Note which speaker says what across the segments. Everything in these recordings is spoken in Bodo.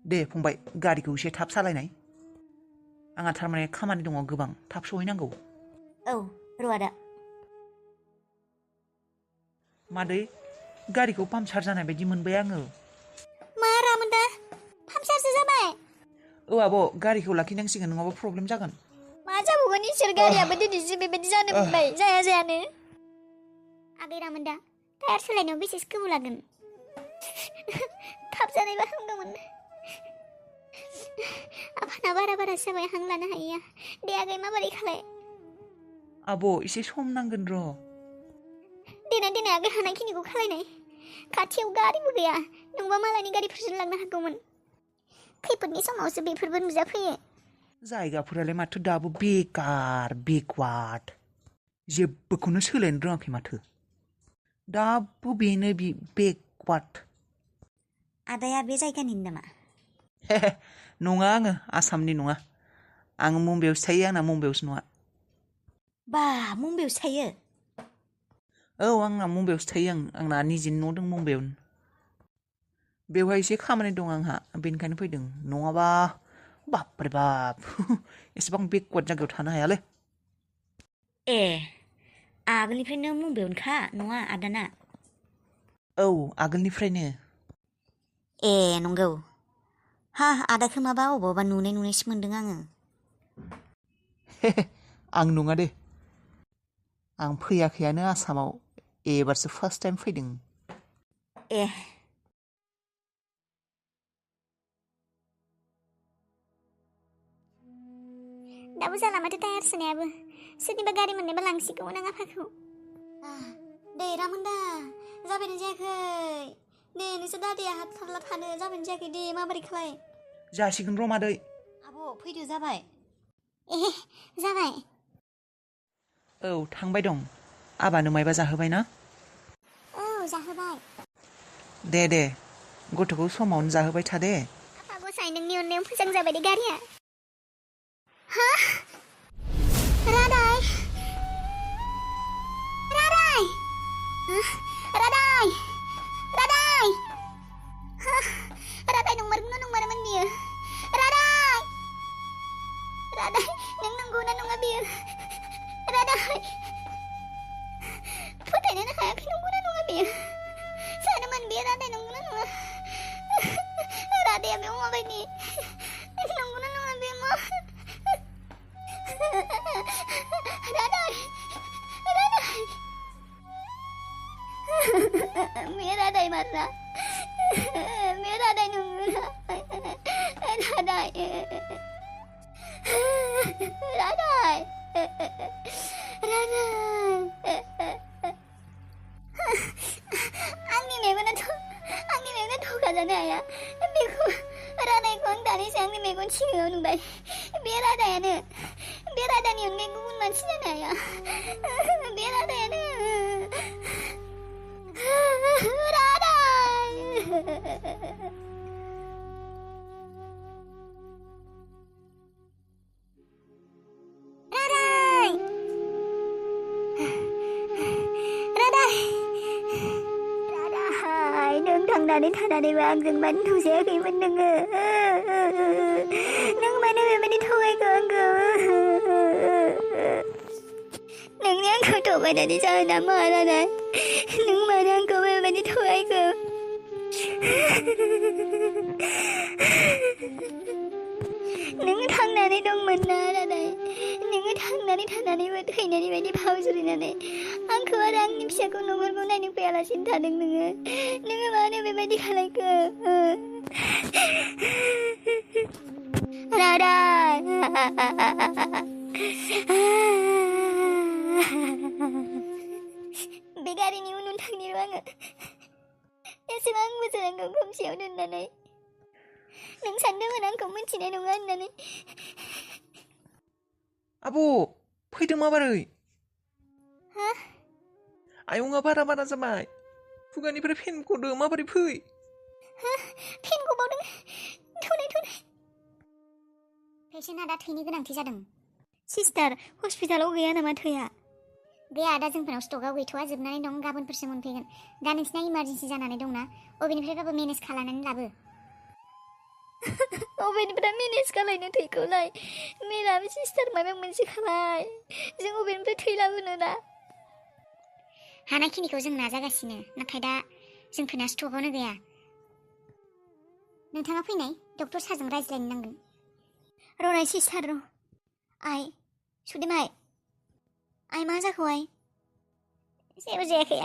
Speaker 1: दे फंबाय गारिखौ एसे थाब सालायनाय आंहा थारमाने खामानि दङ गोबां थाब सहैनांगौ
Speaker 2: औ र' आदा
Speaker 1: मादै गारिखौ पाम्पसार जानाय बायदि मोनबाय आङो
Speaker 2: मा रामोनदा पाम्पसारसो जाबाय
Speaker 1: औ आब' गारिखौ लाखिनांसिगोन नङाबा प्रब्लेम जागोन
Speaker 2: मा जाबावगोन इसोर गारियाबो दिनैसो बेबायदि जानो मोनबाय जायानो आगै रामोनदा टायार सोलायनायाव बेसेसो गोबाव लागोन थाब जानायबा हामगौमोन आफाना बारा जाबाय हां लानो हायैया दे आगै माबोरै खालाय
Speaker 1: आब' एसे सम नांगोन र'
Speaker 2: देनाय आगै हानायखिनिखौ खालायनाय खाथियाव गारिबो गैया नोंबा मालायनि गारिफोरजों लांनो हागौमोन खैफोदनि समावसो बेफोरबो नुजाफैयो
Speaker 1: जायगाफोरालाय माथो दाबो बेकार बेकवार्ड जेबोखौनो सोलायनो रोङाखै माथो दाबो बेनो बेकवार्ड
Speaker 2: आदाया बे जायगानि नामा
Speaker 1: नङा आङो आसामनि नङा आं मुम्बाइआवसो थायो आंना मुम्बाइआवसो नङा
Speaker 2: बा मुम्बाइआवसो थायो
Speaker 1: औ आंना मुम्बाइआवसो थायो आंना निजेनि न' दं मुम्बाइआवनो बेवहाय एसे खामानि दं आंहा बेनिखायनो फैदों नङाबा बापरे बाप एसेबां बेकवार्ड जायगायाव थानो हायालै
Speaker 2: ए आगोलनिफ्रायनो मुम्बाइआवनोखा नङा आदाना
Speaker 1: औ आगोलनिफ्रायनो
Speaker 2: ए नंगौ हा आदाखौ माबा अबावबा नुनायसो मोनदों आङो
Speaker 1: आं नङा दे आं फैयाखैयानो आसामाव एबारसो फार्स्ट टाइम फैदों
Speaker 2: ए दाबो जाला माथो टायार सोनायाबो सोरनिबा गारि मोननायबा लांसिगौमोन आं आफाखौ दे रामोनदा जाबायना जायाखै दे नोंसोर दादाया हाथारला थानो जाबायना जायाखै दे माबोरै खालाय
Speaker 1: जासिगोन र' मादै
Speaker 2: आब' फैदो जाबाय ए जाबाय
Speaker 1: औ थांबाय दं आबानो मायबा जाहोबाय ना
Speaker 2: औ जाहोबाय
Speaker 1: दे गथ'खौ समावनो जाहोबाय था दे
Speaker 2: आफा गसाय नोंनि अननायाव मोजां जाबाय दे गारिया हा रादाय नंमारगौना नंमारामोन बियो रादाय नों नंगौना नङा बियो रादाय फोथायनोनो हायाखै नंगौना नङा बियो सानोमोन बियो रादाय नंगौना नङा रादाया बेयाव माबायदि नंगौना नङा बे मा रादाय बे रादाय मारना बे रादाय नंगौना रादाय आंनि मेगना थगाजानो हाया बेखौ रादायखौ आं दानिसो आंनि मेगन सिगाङाव नुबाय बे रादायानो बे रादानि अनगायै गुबुन मानसि जानो हाया बे रादायानो नों थांनानै थानानैबो आंजों मानो थौजायाखैमोन नोङो नों मानो बेबायदि थगायखो आंखौ नोंनि आंखौ थगायनायनि जाहोना मा रादाय नों मानो आंखौ बेबायदि थगायखो नों थांनानै दंमोन ना रादाय नोङो थांनानै थानानैबो थैनायनि बायदि फाव जुरिनानै आंखौ आरो आंनि फिसाखौ न'खरखौ नायनो फैयालासिनो थादों नोङो मानो बेबायदि खालायखो रादाय बे गारिनि उन थांनि आङो एसेबां बोसोर आंखौ खोमसियाव दोननानै नों सानदोंमोन आंखौ मिथिनाय नङा होननानै
Speaker 1: आब' फैदों माबोरै
Speaker 2: हा
Speaker 1: आयंआ बारा जाबाय खुगानिफ्राय फेन गदों माबोरै फै
Speaker 2: फेन गबावदों थौनाय पेसेन्टआ दा थैनि गोनांथि जादों सिस्टार हस्पिटालाव गैया नामा थैया गैया दा जोंफोरनाव स्टकआव गैथ'वा जोबनानै दं गाबोनफोरसो मोनफैगोन दा नोंसिना इमारजेन्सि जानानै दंना अबेनिफ्रायबाबो मेनेज खालामनानै लाबो अबेनिफ्राय मेनेज खालायनो थैखौलाय मेडाम सिस्टार माबा मोनसे खालाय जों अबेनिफ्राय थै लाबोनो दा हानायखिनिखौ जों नाजागासिनो नाथाय दा जोंफोरना स्टकआवनो गैया नोंथाङा फैनाय डक्टर सारजों रायज्लायनो नांगोन रनाय सिस्टार र आइ सुदेम आइ मा जाखो आइ जेबो जायाखै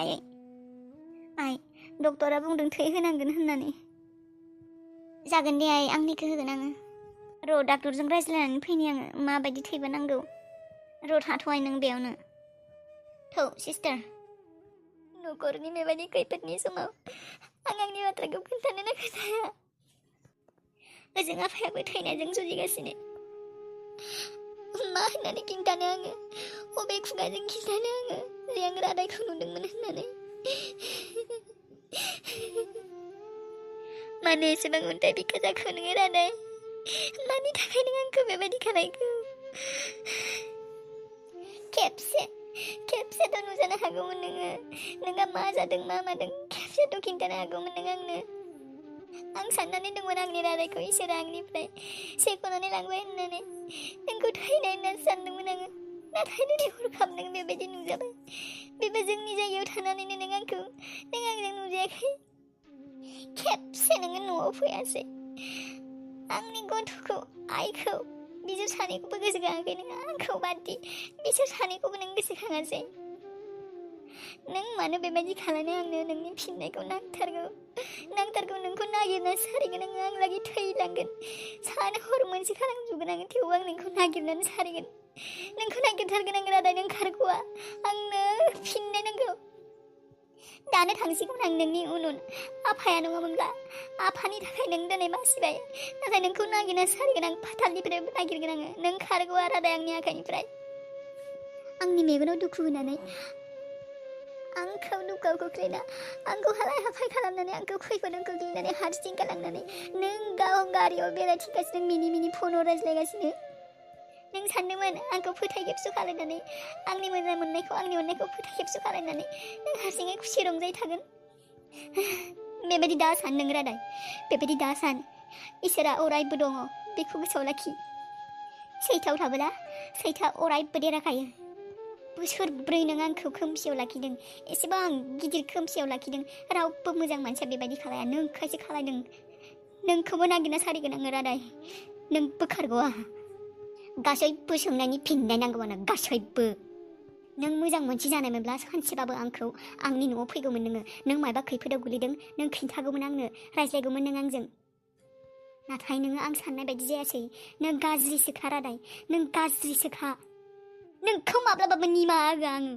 Speaker 2: आइ डक्टरा बुंदों थै होनांगोन होननानै जागोन दे आइ आंनिखौ होगोन आङो र' डाक्टरजों रायज्लायनानै फैनि आङो माबायदि थैबा नांगौ र' थाथ'आइ नों बेयावनो थौ सिस्टार न'खरनि बेबायदि खैफोदनि समाव आं आंनि बाथ्राखौ खोन्थानो खोथाया ओजों आफायाबो थैनायजों जुजिगासिनो मा होननानै खिन्थानो आङो अबे खुगाजों खिन्थानो आङो जे आं रादायखौ नुदोंमोन होननानै मानो एसेबां अन्थाइ बिखा जाखो नोङो रादाय मानि थाखाय नों आंखौ बेबायदि खालायखो खेबसेथ' नुजानो हागौमोन नोङो नोंहा मा जादों मा मादों खेबसेथ' खिन्थानो हागौमोन नों आंनो आं साननानै दंमोन आंनि रादायखौ इसोरा आंनिफ्राय सेख'नानै लांबाय होननानै नोंखौ थैनाय होननानै सानदोंमोन आङो नाथाय दिनै हरखाब नों बेबायदि नुजाबाय बेबो जोंनि जायगायाव थानानैनो नों आंजों नुजायाखै खेबसे नोङो न'आव फैयासै आंनि गथ'खौ आइखौ बिसोर सानैखौबो गोसोखाङाखै नोङो आंखौ बादि बिसोर सानैखौबो नों गोसोखाङासै नों मानो बेबायदि खालामनो आंनो नोंनि फिननायखौ नांथारगौ नोंखौ नागिरना सारिगोन आङो आं लागै थैलांगोन सान हर मोनसे खालामजोबगोन आङो थेवबो आं नोंखौ नागिरनानै सारिगोन नोंखौ नागिरथारगोन आं रादाय नों खारग'आ आंनो फिननाय नांगौ दानो थांसिगोन आं नोंनि उन आफाया नङामोनब्ला आफानि थाखाय नों दिनै बासिबाय नाथाय नोंखौ नागिरना सारिगोन आं फाथालनिफ्रायबो नागिरगोन आङो नों खारग'आ रादाय आंनि आखाइनिफ्राय आंनि मेगनाव दुखु होनानै आंखौ दुखुआव खोख्लैना आंखौ हालाय हाफाय खालामनानै आंखौ खैफोदाव खोख्लैनानै हारसिं गालांनानै नों गाव गारियाव बेरायथिंगासिनो मिनि फनाव रायज्लायगासिनो नों सानदोंमोन आंखौ फोथाय खेबस' खालायनानै आंनि मोजां मोननायखौ आंनि अननायखौ फोथाय खेबस' खालायनानै नों हारसिङै खुसि रंजायै थागोन बेबायदि दा सान नों रादाय बेबायदि दा सान इसोरा अरायबो दङ बेखौ गोसोआव लाखि सैथोआव थाबोला सैथोआ अरायबो देरहाखायो बोसोरब्रै नों आंखौ खोमसियाव लाखिदों एसेबां गिदिर खोमसियाव लाखिदों रावबो मोजां मानसिया बेबायदि खालाया नों खायसे खालायदों नोंखौबो नागिरना सारिगोन आङो रादाय नों बोखारग'आ गासैबो सोंनायनि फिननाय नांगौ आंनो गासैबो नों मोजां मानसि जानायमोनब्ला सानसेबाबो आंखौ आंनि न'आव फैगौमोन नों मायबा खैफोदाव गोलैदों नों खिन्थागौमोन आंनो रायज्लायगौमोन नों आंजों नाथाय नोङो आं साननाय बायदि जायासै नों गाज्रिसोखा रादाय नों गाज्रिसोखा नोंखौ माब्लाबाबो निमाहा होआ आङो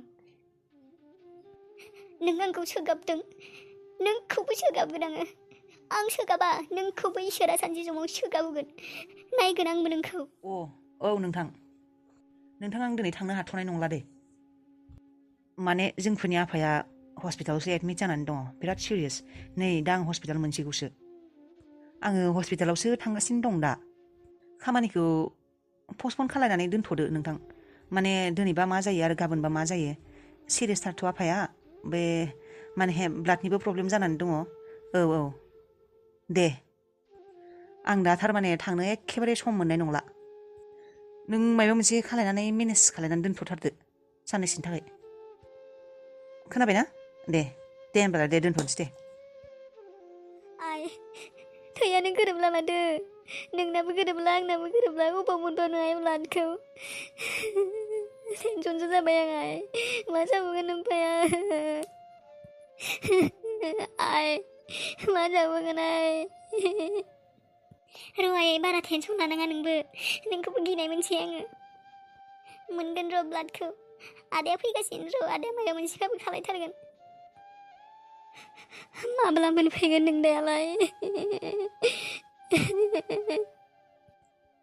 Speaker 2: नों आंखौ सोगाबदों नोंखौबो सोगाबगोन आङो आं सोगाबा नोंखौबो इसोरा सानसे समाव सोगाबगोन नायगोन आंबो नोंखौ
Speaker 1: औ नोंथां आं दिनै थांनो हाथ'नाय नंला दे माने जोंफोरनि आफाया हस्पिटालावसो एडमिट जानानै दङ बिराद सिरियास नै दा आं हस्पिटाल मोनसेखौसो आङो हस्पिटालावसो थांगासिनो दं दा खामानिखौ पस्टपन खालायनानै दोनथ'दो नोंथां माने दिनैबा मा जायो आरो गाबोनबा मा जायो सिरियासथारथ' आफाया बे माने ब्लाडनिबो प्रब्लेम जानानै दङ औ दे आं दा थारमाने थांनो एखेबारे सम मोननाय नंला नों माबा मोनसे खालायनानै मेनेज खालायनानै दोनथ'थारदो साननैसोनि थाखाय खोनाबायना दे होनबालाय दे दोनथ'नोसै दे
Speaker 2: आइ थैयानो गोरोबला माथो नोंनाबो गोरोबला आंनाबो गोरोबला अबाव मोनबावनो आइ ब्लाडखौ टेनसनसो जाबाय आं आइ मा जाबावगोन ओमफ्राय आइ मा जाबावगोन आइ र'आइ बारा टेनसन लानाङा नोंखौबो गिनाय मोनसै आङो मोनगोन र' ब्लाडखौ आदाया फैगासिनो र' आदाया माबा मोनसेबाबो खालायथारगोन माब्ला मोनफैगोन नों दायालाय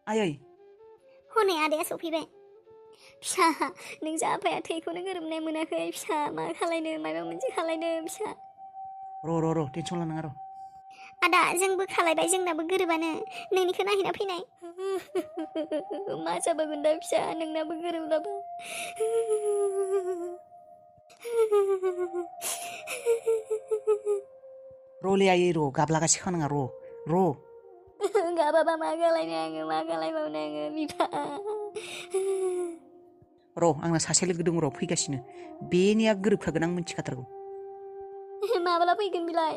Speaker 1: आयै
Speaker 2: हनै आदाया सफैबाय फिसा नोंजा आफाया थैखौनो गोरोबनाय मोनाखै फिसा मा खालायनो माबा मोनसे खालायनो फिसा
Speaker 1: र' टेनसन लानाङा र'
Speaker 2: आदा जोंबो खालायबाय जोंनाबो गोरोबानो नोंनिखौ नायहैना फैनाय मा जाबावगोन दा फिसा नोंनाबो गोरोबलाबा
Speaker 1: र'लै आयै र' गाबलागासिनो खानाङा र'
Speaker 2: होआबाबा मा खालायनो आङो मा खालायबावनो आङो बिफा
Speaker 1: र' आंना सासे लोगो दं र' फैगासिनो बेनिया गोरोबखागोन आं मिथिखाथारगौ
Speaker 2: माब्ला फैगोन बिलाय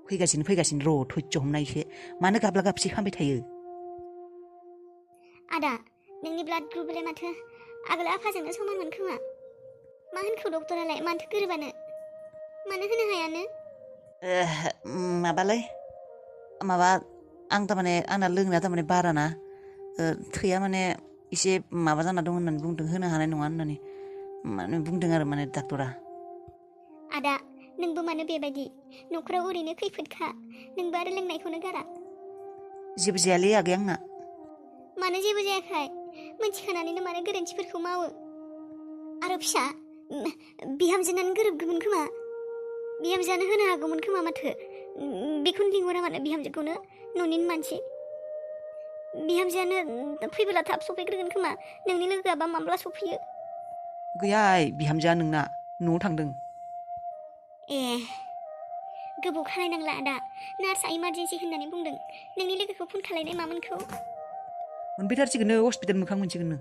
Speaker 1: फैगासिनो र' धैर्य हमनाय एसे मानो गाबला गाबसि खालामबाय थायो
Speaker 2: आदा नोंनि ब्लाड ग्रुपलाय माथो आगोल आफाजोंनो समानमोन खोमा मा होनखो डक्टरालाय मानोथो गोरोबानो मानो होनो हायानो
Speaker 1: माबालै माबा आं थारमाने आंना लोंनाया थारमाने बाराना थैया माने एसे माबा जाना दं होननानै बुंदों होनो हानाय नङा होननानै माने बुंदों आरो माने डाक्टरा
Speaker 2: आदा नोंबो मानो बेबायदि न'खराव ओरैनो खैफोदखा नोंबो आरो लोंनायखौनो गारा
Speaker 1: जेबो जायालै आगै आंना
Speaker 2: मानो जेबो जायाखै मिथिखानानैनो मानो गोरोन्थिफोरखौ मावो आरो फिसा बिहामजोनानो गोरोबगौमोन खोमा बिहामजोआनो होनो हागौमोन खोमा माथो बेखौनो लिंहरा मानो बिहामजोखौनो न'निनो मानसि बिहामजोआनो फैबोला थाब सफैग्रोगोन खोमा नोंनि लोगोआबा माब्ला सफैयो
Speaker 1: गैया बिहामजोआ नोंना न'आव थांदों
Speaker 2: ए गोबाव खालायनांला आदा नार्सआ इमारजेन्सि होननानै बुंदों नोंनि लोगोखौ फन खालायनाय मामोनखौ
Speaker 1: मोनफैथारसिगोननो हस्पिटाल मोखां मोनसिगोननो